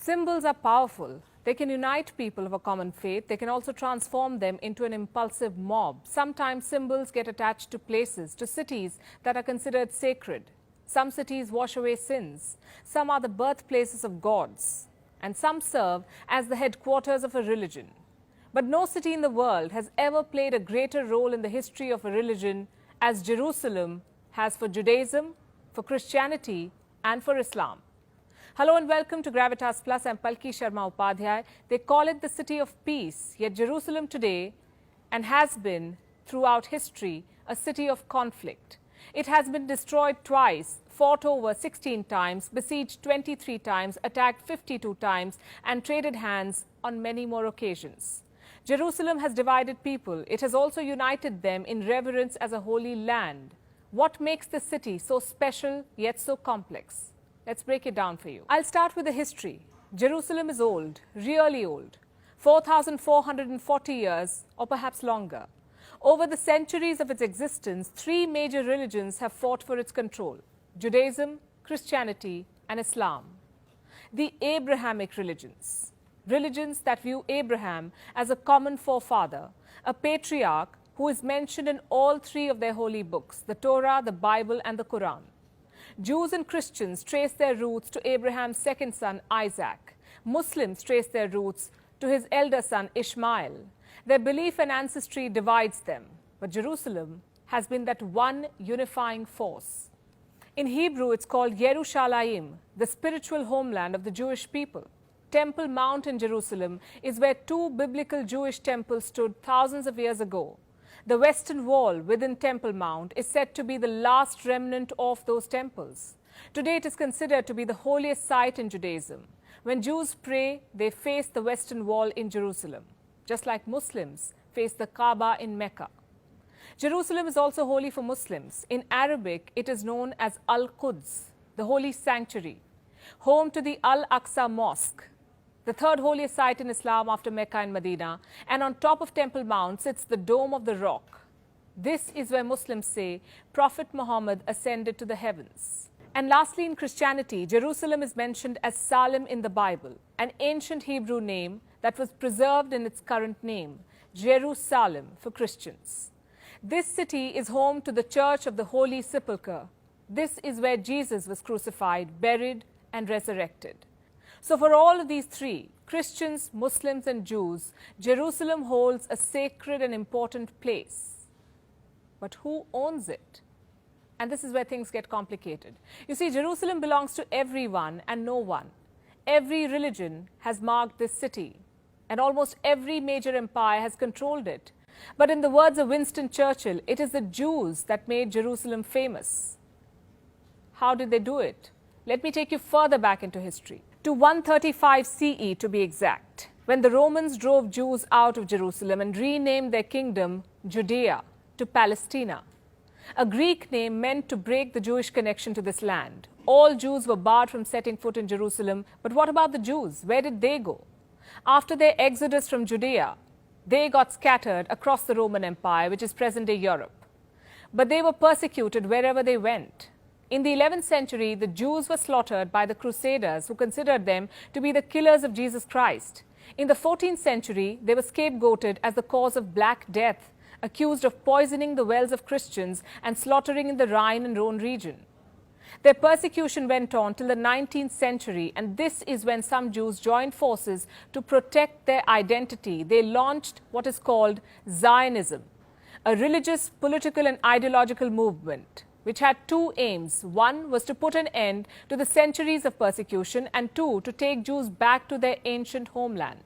Symbols are powerful. They can unite people of a common faith. They can also transform them into an impulsive mob. Sometimes symbols get attached to places, to cities that are considered sacred. Some cities wash away sins. Some are the birthplaces of gods. And some serve as the headquarters of a religion. But no city in the world has ever played a greater role in the history of a religion as Jerusalem has for Judaism, for Christianity, and for Islam. Hello and welcome to Gravitas Plus. I'm Palki Sharma Upadhyay. They call it the city of peace, yet Jerusalem today and has been throughout history a city of conflict. It has been destroyed twice, fought over 16 times, besieged 23 times, attacked 52 times, and traded hands on many more occasions. Jerusalem has divided people. It has also united them in reverence as a holy land. What makes the city so special yet so complex? Let's break it down for you. I'll start with the history. Jerusalem is old, really old, 4,440 years or perhaps longer. Over the centuries of its existence, three major religions have fought for its control: Judaism, Christianity, and Islam. The Abrahamic religions, religions that view Abraham as a common forefather, a patriarch who is mentioned in all three of their holy books, the Torah, the Bible, and the Quran. Jews and Christians trace their roots to Abraham's second son, Isaac. Muslims trace their roots to his elder son, Ishmael. Their belief and ancestry divides them, but Jerusalem has been that one unifying force. In Hebrew, it's called Yerushalayim, the spiritual homeland of the Jewish people. Temple Mount in Jerusalem is where two biblical Jewish temples stood thousands of years ago. The Western Wall within Temple Mount is said to be the last remnant of those temples. Today, it is considered to be the holiest site in Judaism. When Jews pray, they face the Western Wall in Jerusalem, just like Muslims face the Kaaba in Mecca. Jerusalem is also holy for Muslims. In Arabic, it is known as Al-Quds, the holy sanctuary, home to the Al-Aqsa Mosque, the third holiest site in Islam after Mecca and Medina, and on top of Temple Mount sits the Dome of the Rock. This is where Muslims say Prophet Muhammad ascended to the heavens. And lastly, in Christianity, Jerusalem is mentioned as Salem in the Bible, an ancient Hebrew name that was preserved in its current name, Jerusalem for Christians. This city is home to the Church of the Holy Sepulchre. This is where Jesus was crucified, buried, and resurrected. So for all of these three, Christians, Muslims, and Jews, Jerusalem holds a sacred and important place. But who owns it? And this is where things get complicated. You see, Jerusalem belongs to everyone and no one. Every religion has marked this city, and almost every major empire has controlled it. But in the words of Winston Churchill, it is the Jews that made Jerusalem famous. How did they do it? Let me take you further back into history, to 135 CE to be exact, when the Romans drove Jews out of Jerusalem and renamed their kingdom Judea to Palestina. A Greek name meant to break the Jewish connection to this land. All Jews were barred from setting foot in Jerusalem. But what about the Jews? Where did they go? After their exodus from Judea, they got scattered across the Roman Empire, which is present-day Europe. But they were persecuted wherever they went. In the 11th century, the Jews were slaughtered by the Crusaders, who considered them to be the killers of Jesus Christ. In the 14th century, they were scapegoated as the cause of Black Death, accused of poisoning the wells of Christians and slaughtering in the Rhine and Rhone region. Their persecution went on till the 19th century, and this is when some Jews joined forces to protect their identity. They launched what is called Zionism, a religious, political, and ideological movement which had two aims. One was to put an end to the centuries of persecution, and two, to take Jews back to their ancient homeland.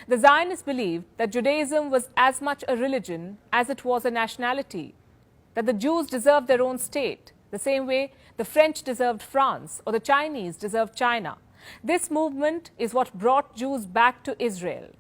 The Zionists believed that Judaism was as much a religion as it was a nationality, that the Jews deserved their own state, the same way the French deserved France or the Chinese deserved China. This movement is what brought Jews back to Israel.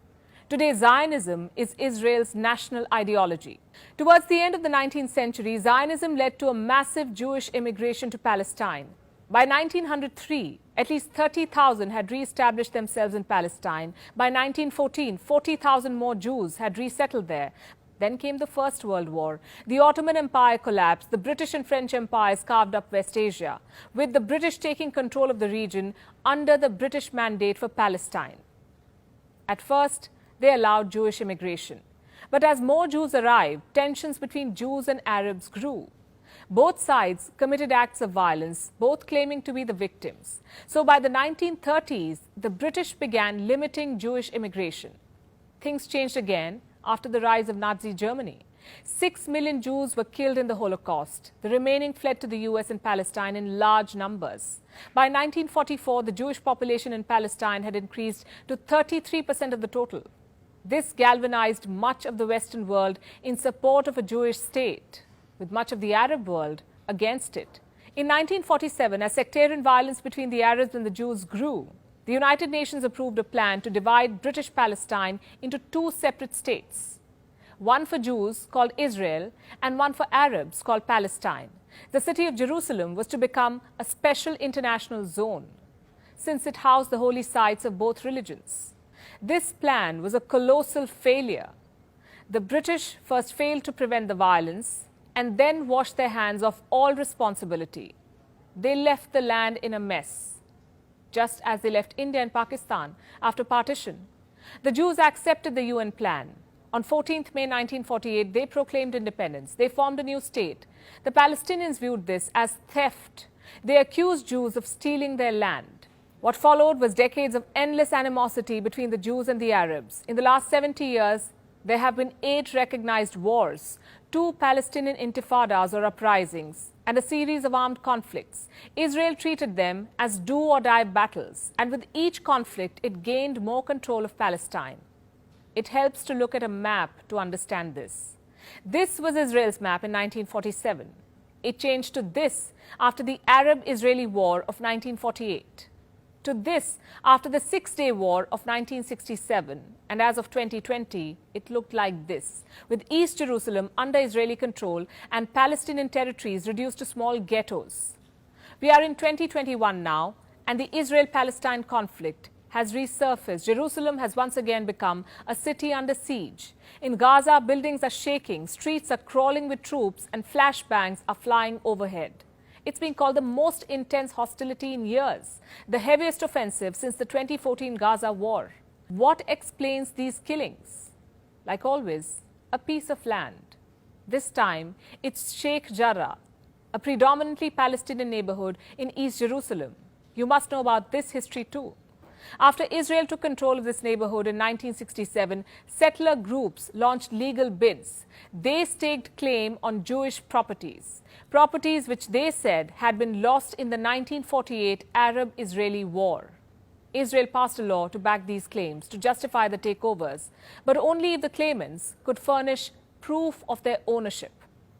Today, Zionism is Israel's national ideology. Towards the end of the 19th century, Zionism led to a massive Jewish immigration to Palestine. By 1903, at least 30,000 had re-established themselves in Palestine. By 1914, 40,000 more Jews had resettled there. Then came the First World War. The Ottoman Empire collapsed. The British and French empires carved up West Asia, with the British taking control of the region under the British Mandate for Palestine. At first, they allowed Jewish immigration. But as more Jews arrived, tensions between Jews and Arabs grew. Both sides committed acts of violence, both claiming to be the victims. So by the 1930s, the British began limiting Jewish immigration. Things changed again after the rise of Nazi Germany. 6 million Jews were killed in the Holocaust. The remaining fled to the US and Palestine in large numbers. By 1944, the Jewish population in Palestine had increased to 33% of the total. This galvanized much of the Western world in support of a Jewish state, with much of the Arab world against it. In 1947, as sectarian violence between the Arabs and the Jews grew, the United Nations approved a plan to divide British Palestine into 2 separate states. One for Jews, called Israel, and one for Arabs, called Palestine. The city of Jerusalem was to become a special international zone, since it housed the holy sites of both religions. This plan was a colossal failure. The British first failed to prevent the violence and then washed their hands of all responsibility. They left the land in a mess, just as they left India and Pakistan after partition. The Jews accepted the UN plan. On 14th May 1948, they proclaimed independence. They formed a new state. The Palestinians viewed this as theft. They accused Jews of stealing their land. What followed was decades of endless animosity between the Jews and the Arabs. In the last 70 years, there have been 8 recognized wars, 2 Palestinian intifadas or uprisings, and a series of armed conflicts. Israel treated them as do-or-die battles, and with each conflict, it gained more control of Palestine. It helps to look at a map to understand this. This was Israel's map in 1947. It changed to this after the Arab-Israeli War of 1948. To this after the Six-Day War of 1967, and as of 2020, it looked like this, with East Jerusalem under Israeli control and Palestinian territories reduced to small ghettos. We are in 2021 now, and the Israel-Palestine conflict has resurfaced. Jerusalem has once again become a city under siege. In Gaza, buildings are shaking, streets are crawling with troops, and flashbangs are flying overhead. It's been called the most intense hostility in years, the heaviest offensive since the 2014 Gaza war. What explains these killings? Like always, a piece of land. This time, it's Sheikh Jarrah, a predominantly Palestinian neighborhood in East Jerusalem. You must know about this history too. After Israel took control of this neighborhood in 1967, settler groups launched legal bids. They staked claim on Jewish properties which they said had been lost in the 1948 Arab-Israeli War. Israel passed a law to back these claims to justify the takeovers, but only if the claimants could furnish proof of their ownership.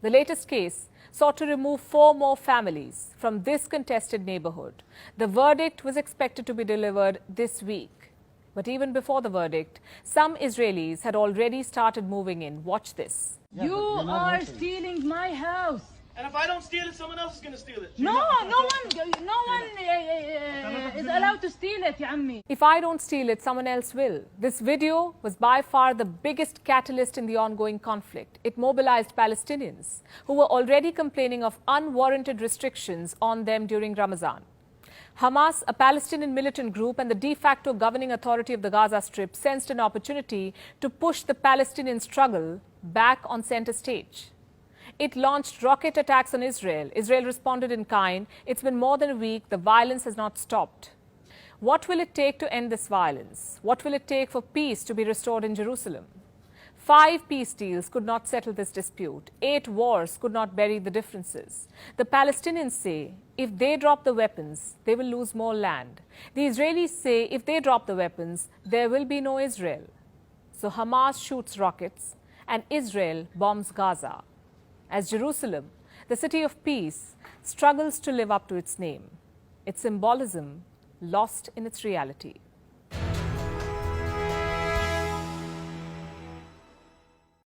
The latest case sought to remove 4 more families from this contested neighborhood. The verdict was expected to be delivered this week. But even before the verdict, some Israelis had already started moving in. Watch this. You are stealing my house. And if I don't steal it, someone else is going to steal it. No one is allowed to steal it, ya ammi. If I don't steal it, someone else will. This video was by far the biggest catalyst in the ongoing conflict. It mobilized Palestinians who were already complaining of unwarranted restrictions on them during Ramadan. Hamas, a Palestinian militant group and the de facto governing authority of the Gaza Strip, sensed an opportunity to push the Palestinian struggle back on center stage. It launched rocket attacks on Israel. Israel responded in kind. It's been more than a week. The violence has not stopped. What will it take to end this violence? What will it take for peace to be restored in Jerusalem? 5 peace deals could not settle this dispute. 8 wars could not bury the differences. The Palestinians say if they drop the weapons, they will lose more land. The Israelis say if they drop the weapons, there will be no Israel. So Hamas shoots rockets and Israel bombs Gaza, as Jerusalem, the city of peace, struggles to live up to its name, its symbolism lost in its reality.